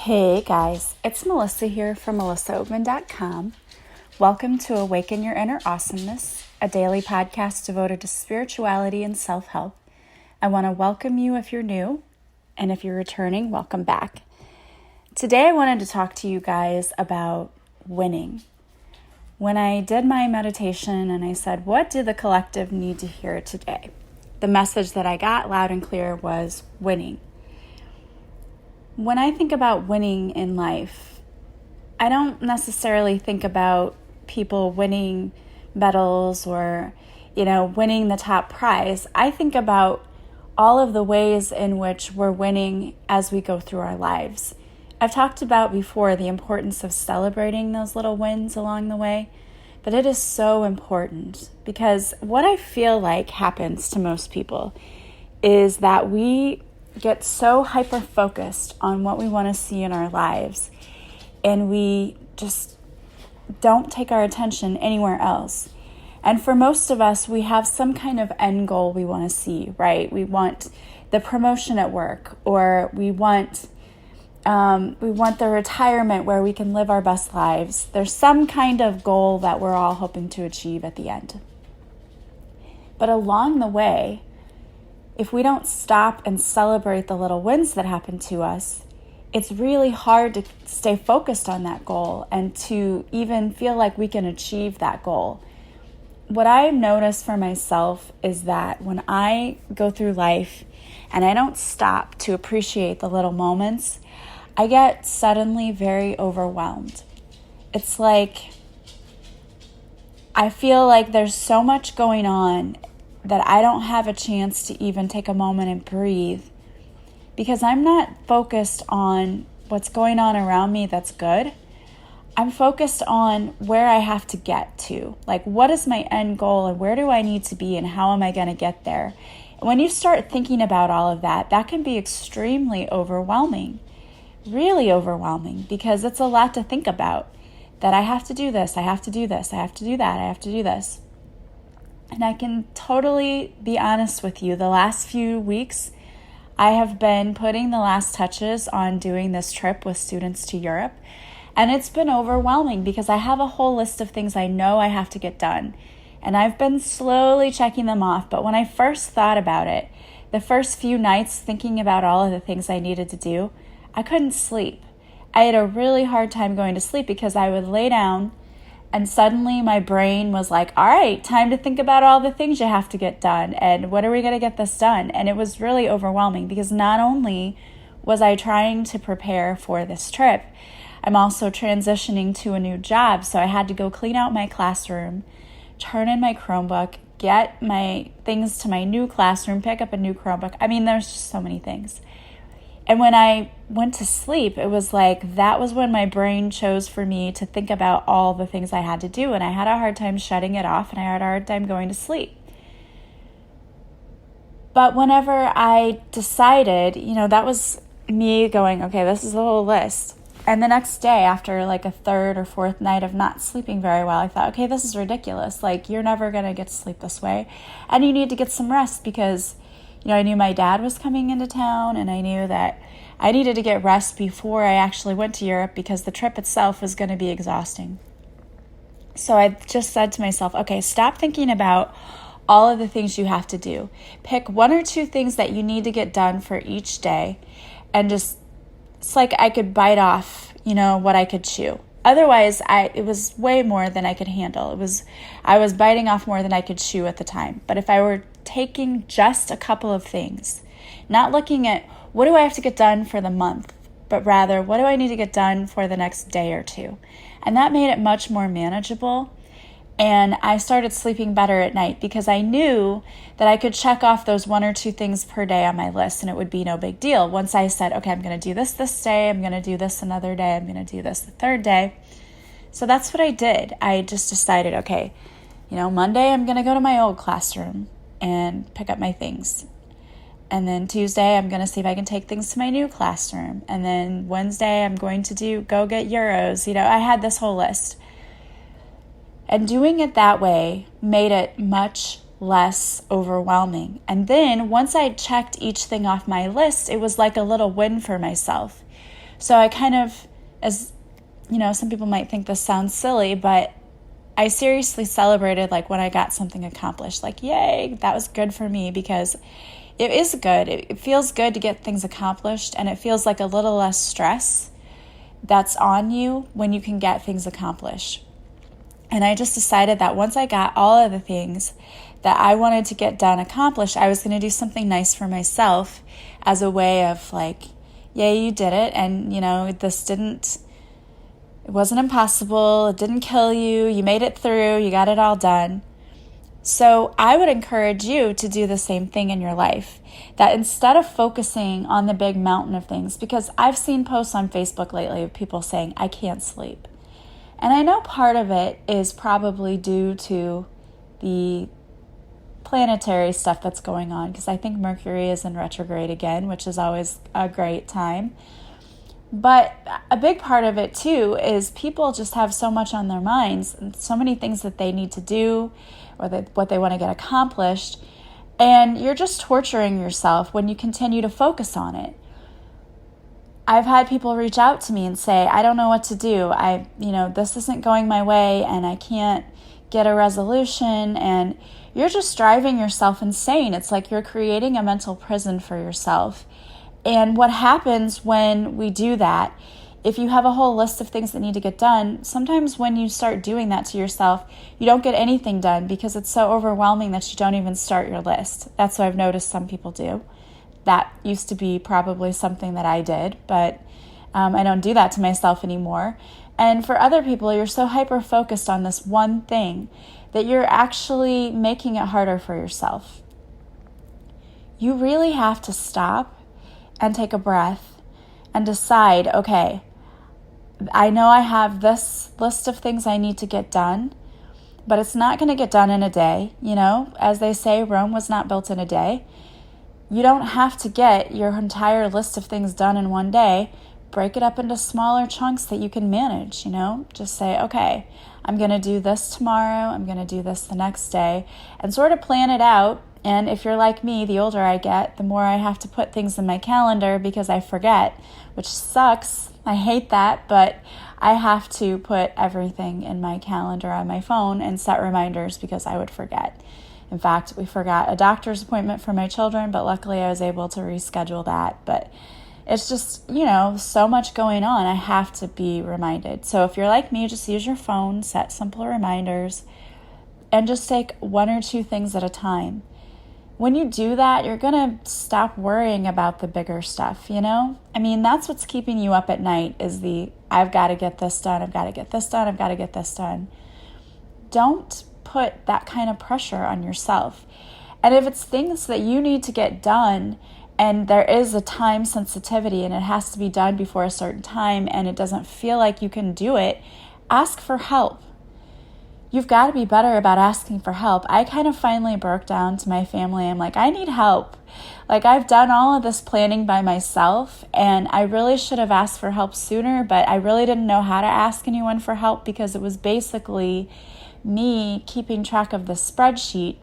Hey guys, it's Melissa here from melissaoatman.com. Welcome to Awaken Your Inner Awesomeness, a daily podcast devoted to spirituality and self-help. I want to welcome you if you're new, and if you're returning, welcome back. Today I wanted to talk to you guys about winning. When I did my meditation and I said, what do the collective need to hear today? The message that I got loud and clear was winning. When I think about winning in life, I don't necessarily think about people winning medals or, winning the top prize. I think about all of the ways in which we're winning as we go through our lives. I've talked about before the importance of celebrating those little wins along the way, but it is so important because what I feel like happens to most people is that we get so hyper-focused on what we want to see in our lives, and we just don't take our attention anywhere else. And for most of us, we have some kind of end goal we want to see, right? We want the promotion at work, or we want the retirement where we can live our best lives. There's some kind of goal that we're all hoping to achieve at the end. But along the way, if we don't stop and celebrate the little wins that happen to us, it's really hard to stay focused on that goal and to even feel like we can achieve that goal. What I've noticed for myself is that when I go through life and I don't stop to appreciate the little moments, I get suddenly very overwhelmed. It's like I feel like there's so much going on that I don't have a chance to even take a moment and breathe because I'm not focused on what's going on around me that's good. I'm focused on where I have to get to. Like, what is my end goal and where do I need to be and how am I going to get there? When you start thinking about all of that, that can be extremely overwhelming, really overwhelming, because it's a lot to think about. That I have to do this, I have to do this, I have to do that, I have to do this. And I can totally be honest with you. The last few weeks, I have been putting the last touches on doing this trip with students to Europe. And it's been overwhelming because I have a whole list of things I know I have to get done. And I've been slowly checking them off. But when I first thought about it, the first few nights thinking about all of the things I needed to do, I couldn't sleep. I had a really hard time going to sleep because I would lay down and suddenly my brain was like, all right, time to think about all the things you have to get done. And when are we going to get this done? And it was really overwhelming because not only was I trying to prepare for this trip, I'm also transitioning to a new job. So I had to go clean out my classroom, turn in my Chromebook, get my things to my new classroom, pick up a new Chromebook. I mean, there's just so many things. And when I went to sleep, it was like that was when my brain chose for me to think about all the things I had to do. And I had a hard time shutting it off and I had a hard time going to sleep. But whenever I decided, that was me going, okay, this is the whole list. And the next day, after like a third or fourth night of not sleeping very well, I thought, okay, this is ridiculous. Like, you're never going to get to sleep this way. And you need to get some rest because I knew my dad was coming into town and I knew that I needed to get rest before I actually went to Europe because the trip itself was going to be exhausting. So I just said to myself, okay, stop thinking about all of the things you have to do. Pick one or two things that you need to get done for each day and it's like I could bite off, what I could chew. Otherwise, it was way more than I could handle. I was biting off more than I could chew at the time. But if I were taking just a couple of things, not looking at what do I have to get done for the month, but rather what do I need to get done for the next day or two. And that made it much more manageable. And I started sleeping better at night because I knew that I could check off those one or two things per day on my list and it would be no big deal. Once I said, okay, I'm going to do this day, I'm going to do this another day, I'm going to do this the third day. So that's what I did. I just decided, okay, Monday I'm going to go to my old classroom and pick up my things. And then Tuesday I'm going to see if I can take things to my new classroom. And then Wednesday I'm going to go get Euros. I had this whole list. And doing it that way made it much less overwhelming. And then once I checked each thing off my list, it was like a little win for myself. So I kind of, as some people might think this sounds silly, but I seriously celebrated like when I got something accomplished. Like, yay, that was good for me, because it is good. It feels good to get things accomplished, and it feels like a little less stress that's on you when you can get things accomplished. And I just decided that once I got all of the things that I wanted to get done accomplished, I was going to do something nice for myself as a way of like, yay, you did it. And, it wasn't impossible. It didn't kill you. You made it through. You got it all done. So I would encourage you to do the same thing in your life, that instead of focusing on the big mountain of things, because I've seen posts on Facebook lately of people saying, I can't sleep. And I know part of it is probably due to the planetary stuff that's going on, because I think Mercury is in retrograde again, which is always a great time. But a big part of it too is people just have so much on their minds and so many things that they need to do or what they want to get accomplished. And you're just torturing yourself when you continue to focus on it. I've had people reach out to me and say, I don't know what to do. This isn't going my way and I can't get a resolution. And you're just driving yourself insane. It's like you're creating a mental prison for yourself. And what happens when we do that, if you have a whole list of things that need to get done, sometimes when you start doing that to yourself, you don't get anything done because it's so overwhelming that you don't even start your list. That's what I've noticed some people do. That used to be probably something that I did, but I don't do that to myself anymore. And for other people, you're so hyper-focused on this one thing that you're actually making it harder for yourself. You really have to stop and take a breath and decide, okay, I know I have this list of things I need to get done, but it's not going to get done in a day. As they say, Rome was not built in a day. You don't have to get your entire list of things done in one day. Break it up into smaller chunks that you can manage, Just say, okay, I'm going to do this tomorrow. I'm going to do this the next day, and sort of plan it out. And if you're like me, the older I get, the more I have to put things in my calendar because I forget, which sucks. I hate that, but I have to put everything in my calendar on my phone and set reminders because I would forget. In fact, we forgot a doctor's appointment for my children, but luckily I was able to reschedule that. But it's just, so much going on. I have to be reminded. So if you're like me, just use your phone, set simple reminders, and just take one or two things at a time. When you do that, you're going to stop worrying about the bigger stuff, that's what's keeping you up at night is I've got to get this done, I've got to get this done, I've got to get this done. Don't put that kind of pressure on yourself. And if it's things that you need to get done and there is a time sensitivity and it has to be done before a certain time and it doesn't feel like you can do it, ask for help. You've got to be better about asking for help. I kind of finally broke down to my family. I'm like, I need help. Like, I've done all of this planning by myself, and I really should have asked for help sooner, but I really didn't know how to ask anyone for help because it was basically me keeping track of the spreadsheet.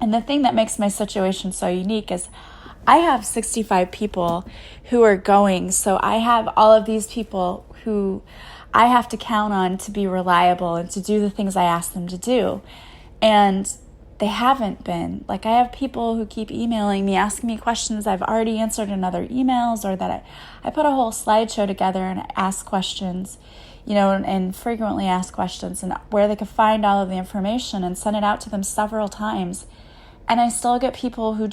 And the thing that makes my situation so unique is I have 65 people who are going, so I have all of these people who I have to count on to be reliable and to do the things I ask them to do. And they haven't been. Like, I have people who keep emailing me, asking me questions I've already answered in other emails, or that I put a whole slideshow together and ask questions, and frequently ask questions, and where they could find all of the information and send it out to them several times. And I still get people who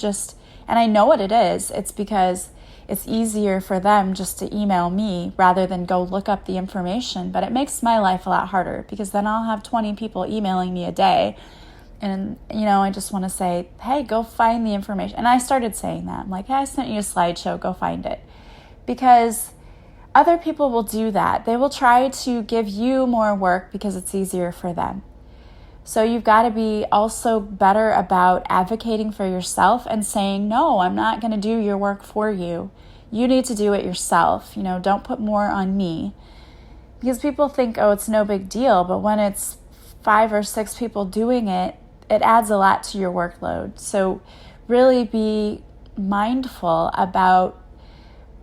and I know what it is. It's because it's easier for them just to email me rather than go look up the information. But it makes my life a lot harder because then I'll have 20 people emailing me a day. And, I just want to say, hey, go find the information. And I started saying that. I'm like, hey, I sent you a slideshow, go find it. Because other people will do that. They will try to give you more work because it's easier for them. So you've got to be also better about advocating for yourself and saying, no, I'm not going to do your work for you. You need to do it yourself. Don't put more on me. Because people think, oh, it's no big deal. But when it's 5 or 6 people doing it, it adds a lot to your workload. So really be mindful about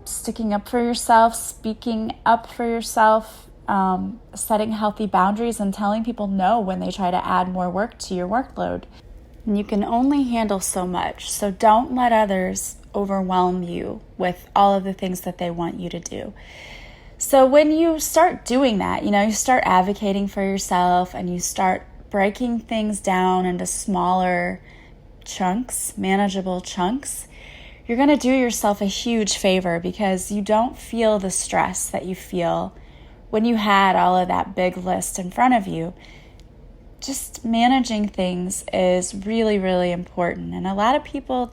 sticking up for yourself, speaking up for yourself, setting healthy boundaries, and telling people no when they try to add more work to your workload. And you can only handle so much, so don't let others overwhelm you with all of the things that they want you to do. So when you start doing that, you start advocating for yourself and you start breaking things down into smaller chunks, manageable chunks, you're going to do yourself a huge favor because you don't feel the stress that you feel when you had all of that big list in front of you. Just managing things is really, really important. And a lot of people,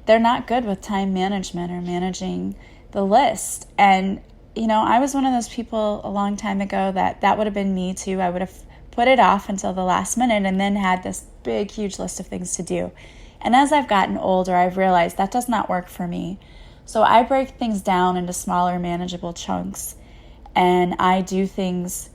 they're not good with time management or managing the list. And, I was one of those people a long time ago that would have been me too. I would have put it off until the last minute and then had this big, huge list of things to do. And as I've gotten older, I've realized that does not work for me. So I break things down into smaller, manageable chunks. And I do things,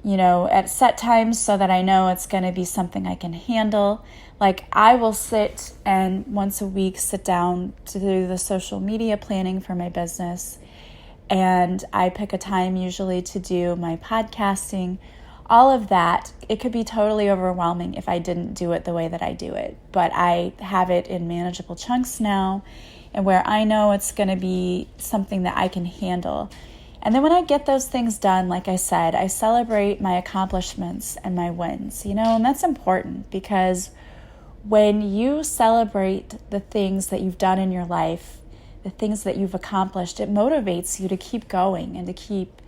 at set times so that I know it's going to be something I can handle. Like I will sit and once a week sit down to do the social media planning for my business. And I pick a time usually to do my podcasting. All of that, it could be totally overwhelming if I didn't do it the way that I do it. But I have it in manageable chunks now and where I know it's going to be something that I can handle. And then when I get those things done, like I said, I celebrate my accomplishments and my wins, and that's important because when you celebrate the things that you've done in your life, the things that you've accomplished, it motivates you to keep going and to keep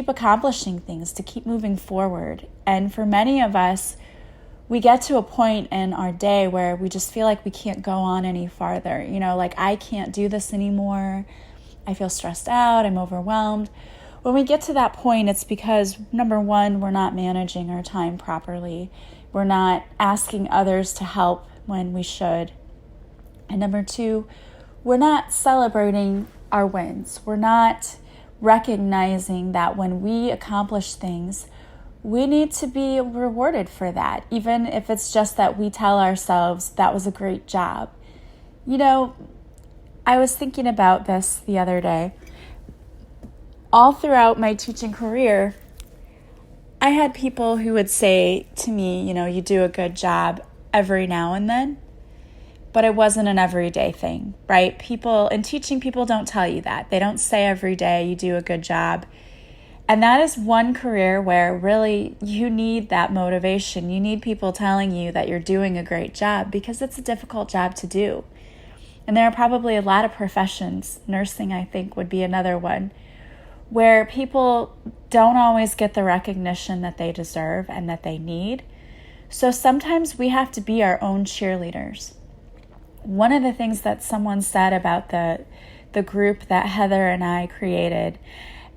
accomplishing things, to keep moving forward. And for many of us, we get to a point in our day where we just feel like we can't go on any farther. Like I can't do this anymore. I feel stressed out. I'm overwhelmed. When we get to that point, it's because, number one, we're not managing our time properly. We're not asking others to help when we should. And number two, we're not celebrating our wins. We're not recognizing that when we accomplish things, we need to be rewarded for that, even if it's just that we tell ourselves that was a great job. I was thinking about this the other day. All throughout my teaching career, I had people who would say to me, you do a good job every now and then, but it wasn't an everyday thing, right? People in teaching, people don't tell you that. They don't say every day you do a good job. And that is one career where really you need that motivation. You need people telling you that you're doing a great job because it's a difficult job to do. And there are probably a lot of professions, nursing I think would be another one, where people don't always get the recognition that they deserve and that they need. So sometimes we have to be our own cheerleaders. One of the things that someone said about the group that Heather and I created,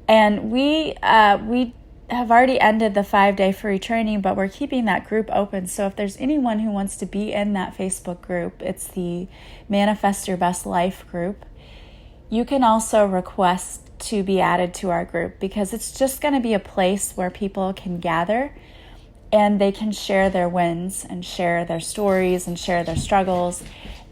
and we have already ended the 5-day free training, but we're keeping that group open. So if there's anyone who wants to be in that Facebook group, it's the Manifest Your Best Life group. You can also request to be added to our group because it's just going to be a place where people can gather and they can share their wins and share their stories and share their struggles,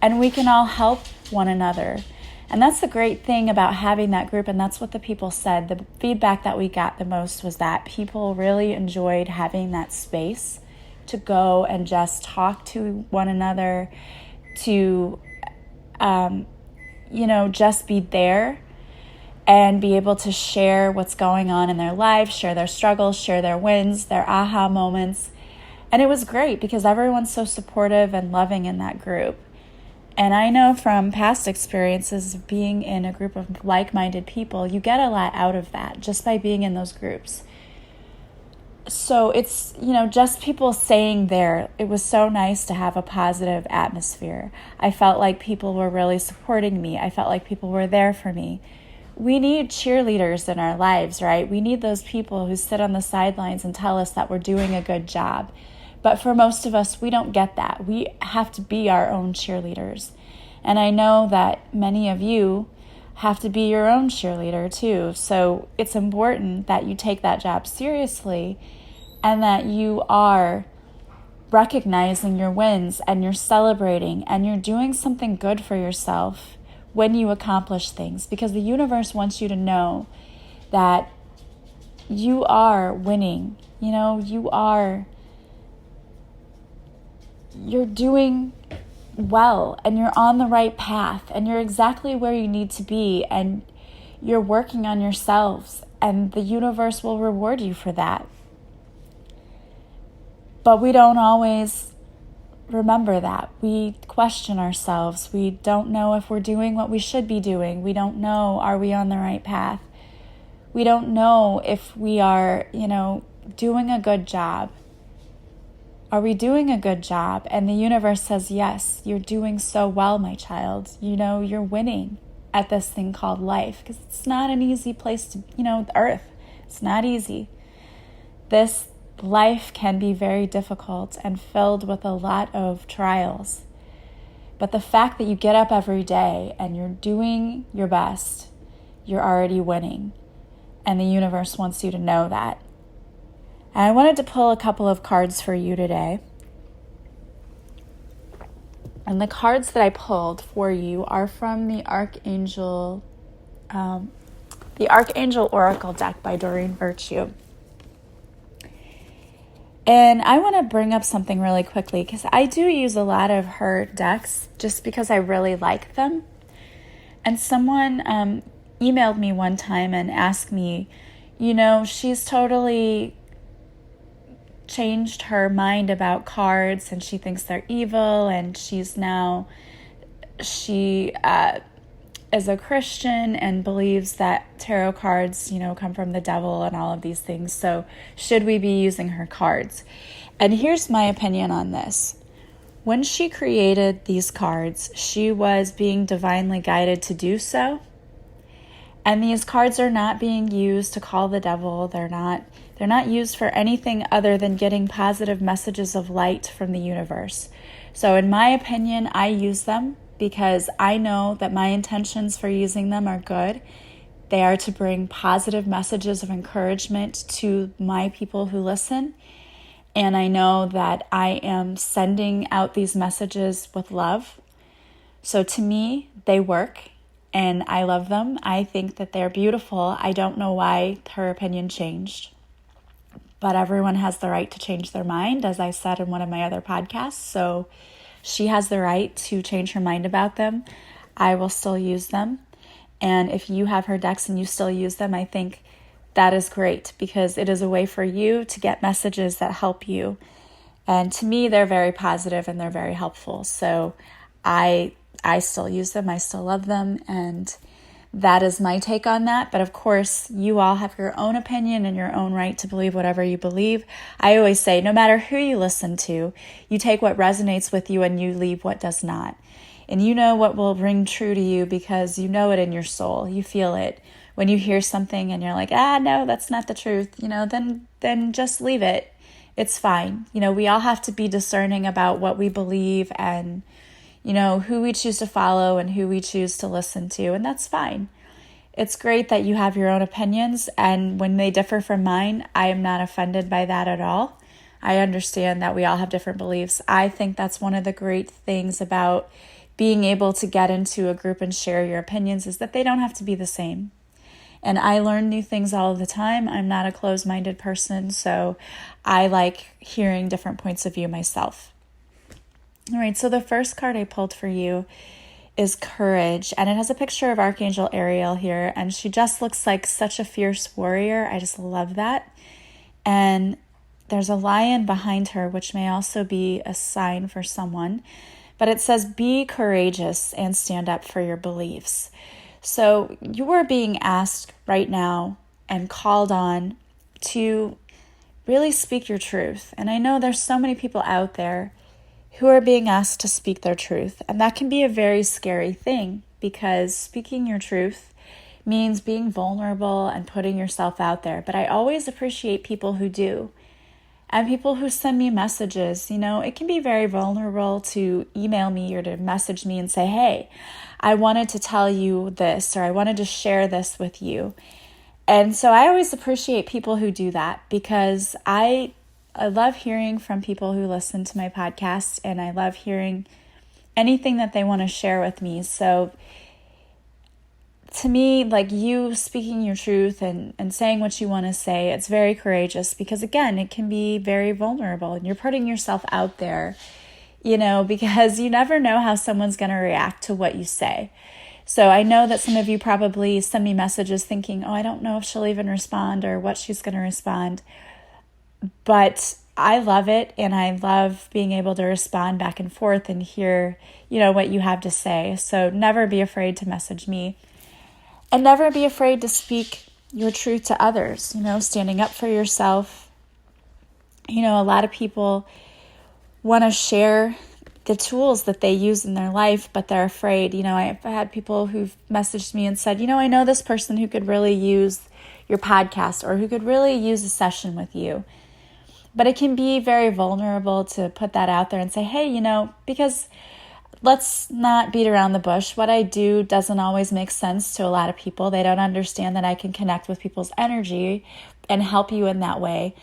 and we can all help one another. And that's the great thing about having that group, and that's what the people said. The feedback that we got the most was that people really enjoyed having that space to go and just talk to one another, to, just be there and be able to share what's going on in their lives, share their struggles, share their wins, their aha moments. And it was great because everyone's so supportive and loving in that group. And I know from past experiences of being in a group of like-minded people, you get a lot out of that just by being in those groups. So it's, just people saying there, it was so nice to have a positive atmosphere. I felt like people were really supporting me. I felt like people were there for me. We need cheerleaders in our lives, right? We need those people who sit on the sidelines and tell us that we're doing a good job. But for most of us, we don't get that. We have to be our own cheerleaders. And I know that many of you have to be your own cheerleader too. So it's important that you take that job seriously and that you are recognizing your wins and you're celebrating and you're doing something good for yourself when you accomplish things, because the universe wants you to know that you are winning. You're doing well, and you're on the right path, and you're exactly where you need to be, and you're working on yourselves, and the universe will reward you for that. But we don't always remember that. We question ourselves. We don't know if we're doing what we should be doing. We don't know, are we on the right path? We don't know if we are, doing a good job. Are we doing a good job? And the universe says, yes, you're doing so well, my child. You're winning at this thing called life, because it's not an easy place to, the earth. It's not easy. This life can be very difficult and filled with a lot of trials. But the fact that you get up every day and you're doing your best, you're already winning. And the universe wants you to know that. And I wanted to pull a couple of cards for you today. And the cards that I pulled for you are from the Archangel Oracle deck by Doreen Virtue. And I want to bring up something really quickly, because I do use a lot of her decks just because I really like them. And someone emailed me one time and asked me, she's totally changed her mind about cards, and she thinks they're evil, and she is a Christian and believes that tarot cards, come from the devil and all of these things. So should we be using her cards? And here's my opinion on this. When she created these cards, she was being divinely guided to do so. And these cards are not being used to call the devil. They're not used for anything other than getting positive messages of light from the universe. So in my opinion, I use them because I know that my intentions for using them are good. They are to bring positive messages of encouragement to my people who listen. And I know that I am sending out these messages with love. So to me, they work, and I love them. I think that they're beautiful. I don't know why her opinion changed. But everyone has the right to change their mind, as I said in one of my other podcasts. So she has the right to change her mind about them. I will still use them. And if you have her decks and you still use them, I think that is great, because it is a way for you to get messages that help you. And to me, they're very positive and they're very helpful. So I still use them. I still love them. And that is my take on that. But of course, you all have your own opinion and your own right to believe whatever you believe. I always say, no matter who you listen to, you take what resonates with you and you leave what does not. And you know what will ring true to you because you know it in your soul. You feel it. When you hear something and you're like, no, that's not the truth, then just leave it. It's fine. We all have to be discerning about what we believe and who we choose to follow and who we choose to listen to, and that's fine. It's great that you have your own opinions, and when they differ from mine, I am not offended by that at all. I understand that we all have different beliefs. I think that's one of the great things about being able to get into a group and share your opinions is that they don't have to be the same. And I learn new things all the time. I'm not a closed-minded person, so I like hearing different points of view myself. All right, so the first card I pulled for you is Courage, and it has a picture of Archangel Ariel here, and she just looks like such a fierce warrior. I just love that. And there's a lion behind her, which may also be a sign for someone, but it says, be courageous and stand up for your beliefs. So you are being asked right now and called on to really speak your truth. And I know there's so many people out there who are being asked to speak their truth. And that can be a very scary thing, because speaking your truth means being vulnerable and putting yourself out there. But I always appreciate people who do. And people who send me messages, it can be very vulnerable to email me or to message me and say, hey, I wanted to tell you this, or I wanted to share this with you. And so I always appreciate people who do that, because I love hearing from people who listen to my podcast, and I love hearing anything that they want to share with me. So to me, like you speaking your truth and saying what you want to say, it's very courageous because, again, it can be very vulnerable and you're putting yourself out there, because you never know how someone's going to react to what you say. So I know that some of you probably send me messages thinking, oh, I don't know if she'll even respond or what she's going to respond. But I love it, and I love being able to respond back and forth and hear, what you have to say. So never be afraid to message me. And never be afraid to speak your truth to others, standing up for yourself. A lot of people want to share the tools that they use in their life, but they're afraid. I've had people who've messaged me and said, I know this person who could really use your podcast or who could really use a session with you. But it can be very vulnerable to put that out there and say, hey, because let's not beat around the bush. What I do doesn't always make sense to a lot of people. They don't understand that I can connect with people's energy and help you in that way.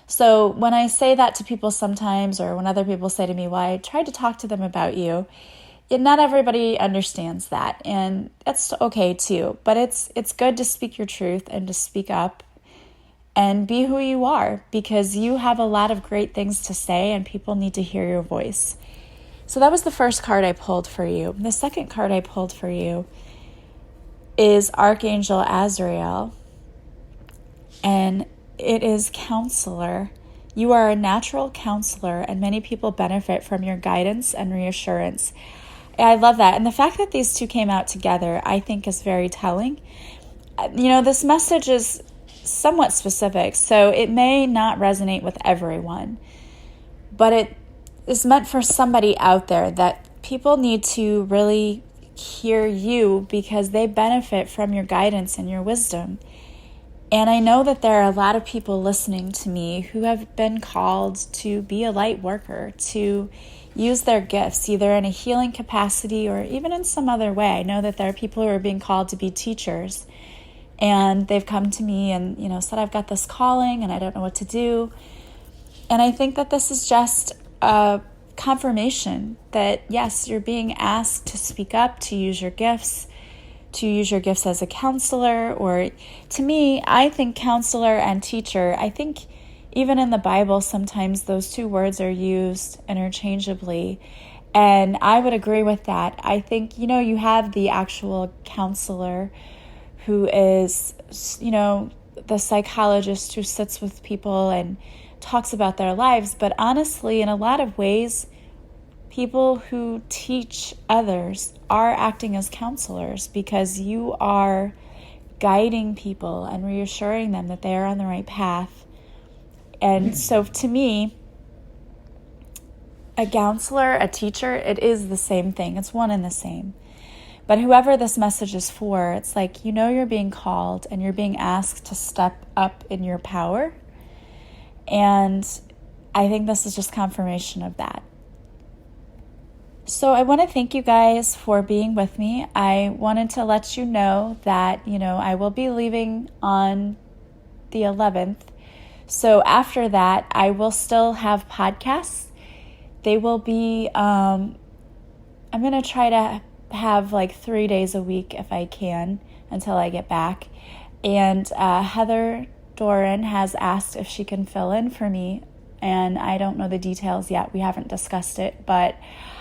So when I say that to people sometimes, or when other people say to me, well, I tried to talk to them about you, not everybody understands that. And that's okay too. But it's good to speak your truth and to speak up and be who you are, because you have a lot of great things to say and people need to hear your voice. So that was the first card I pulled for you. The second card I pulled for you is Archangel Azrael, and it is counselor. You are a natural counselor, and many people benefit from your guidance and reassurance. I love that. And the fact that these two came out together, I think, is very telling. This message is somewhat specific, so it may not resonate with everyone, but it is meant for somebody out there that people need to really hear you because they benefit from your guidance and your wisdom. And I know that there are a lot of people listening to me who have been called to be a light worker, to use their gifts either in a healing capacity or even in some other way. I know that there are people who are being called to be teachers, and they've come to me and said, I've got this calling and I don't know what to do. And I think that this is just a confirmation that, yes, you're being asked to speak up, to use your gifts as a counselor. Or to me, I think counselor and teacher, I think even in the Bible, sometimes those two words are used interchangeably. And I would agree with that. I think, you have the actual counselor who is, the psychologist who sits with people and talks about their lives. But honestly, in a lot of ways, people who teach others are acting as counselors because you are guiding people and reassuring them that they are on the right path. And so to me, a counselor, a teacher, it is the same thing. It's one and the same. But whoever this message is for, it's like, you're being called and you're being asked to step up in your power. And I think this is just confirmation of that. So I want to thank you guys for being with me. I wanted to let you know that, I will be leaving on the 11th. So after that, I will still have podcasts. They will be, I'm going to try to have like 3 days a week if I can until I get back. And Heather Doran has asked if she can fill in for me, and I don't know the details yet. We haven't discussed it, but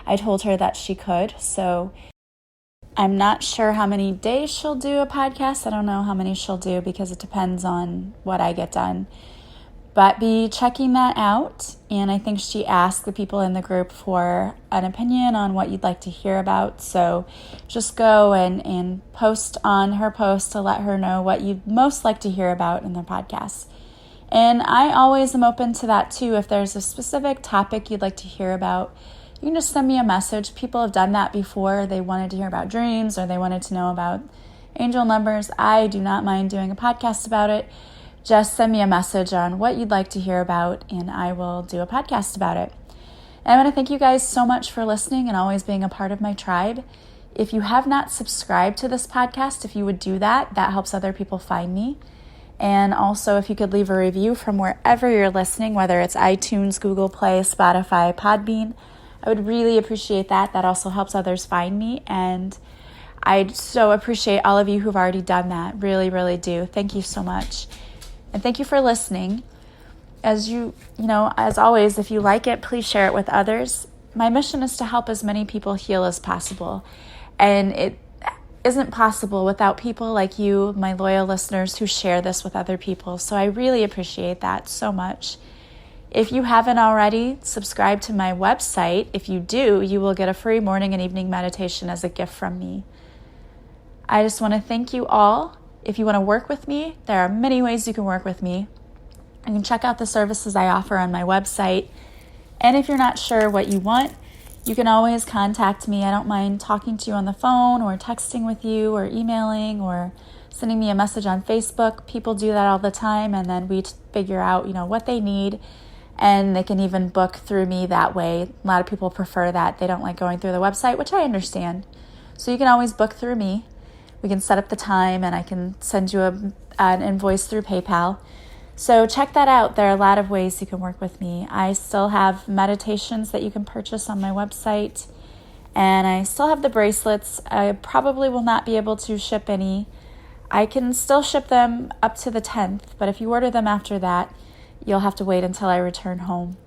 I told her that she could. So I'm not sure how many days she'll do a podcast. I don't know how many she'll do because it depends on what I get done. But be checking that out. And I think she asked the people in the group for an opinion on what you'd like to hear about. So just go and post on her post to let her know what you'd most like to hear about in the podcast. And I always am open to that too. If there's a specific topic you'd like to hear about, you can just send me a message. People have done that before. They wanted to hear about dreams or they wanted to know about angel numbers. I do not mind doing a podcast about it. Just send me a message on what you'd like to hear about, and I will do a podcast about it. And I want to thank you guys so much for listening and always being a part of my tribe. If you have not subscribed to this podcast, if you would do that, that helps other people find me. And also, if you could leave a review from wherever you're listening, whether it's iTunes, Google Play, Spotify, Podbean, I would really appreciate that. That also helps others find me. And I so appreciate all of you who've already done that. Really, really do. Thank you so much. And thank you for listening. As as always, if you like it, please share it with others. My mission is to help as many people heal as possible. And it isn't possible without people like you, my loyal listeners, who share this with other people. So I really appreciate that so much. If you haven't already, subscribe to my website. If you do, you will get a free morning and evening meditation as a gift from me. I just want to thank you all. If you want to work with me, there are many ways you can work with me. You can check out the services I offer on my website. And if you're not sure what you want, you can always contact me. I don't mind talking to you on the phone or texting with you or emailing or sending me a message on Facebook. People do that all the time, and then we figure out, what they need. And they can even book through me that way. A lot of people prefer that. They don't like going through the website, which I understand. So you can always book through me. We can set up the time, and I can send you an invoice through PayPal. So check that out. There are a lot of ways you can work with me. I still have meditations that you can purchase on my website. And I still have the bracelets. I probably will not be able to ship any. I can still ship them up to the 10th. But if you order them after that, you'll have to wait until I return home.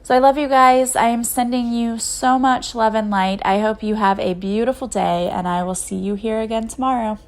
So I love you guys. I am sending you so much love and light. I hope you have a beautiful day, and I will see you here again tomorrow.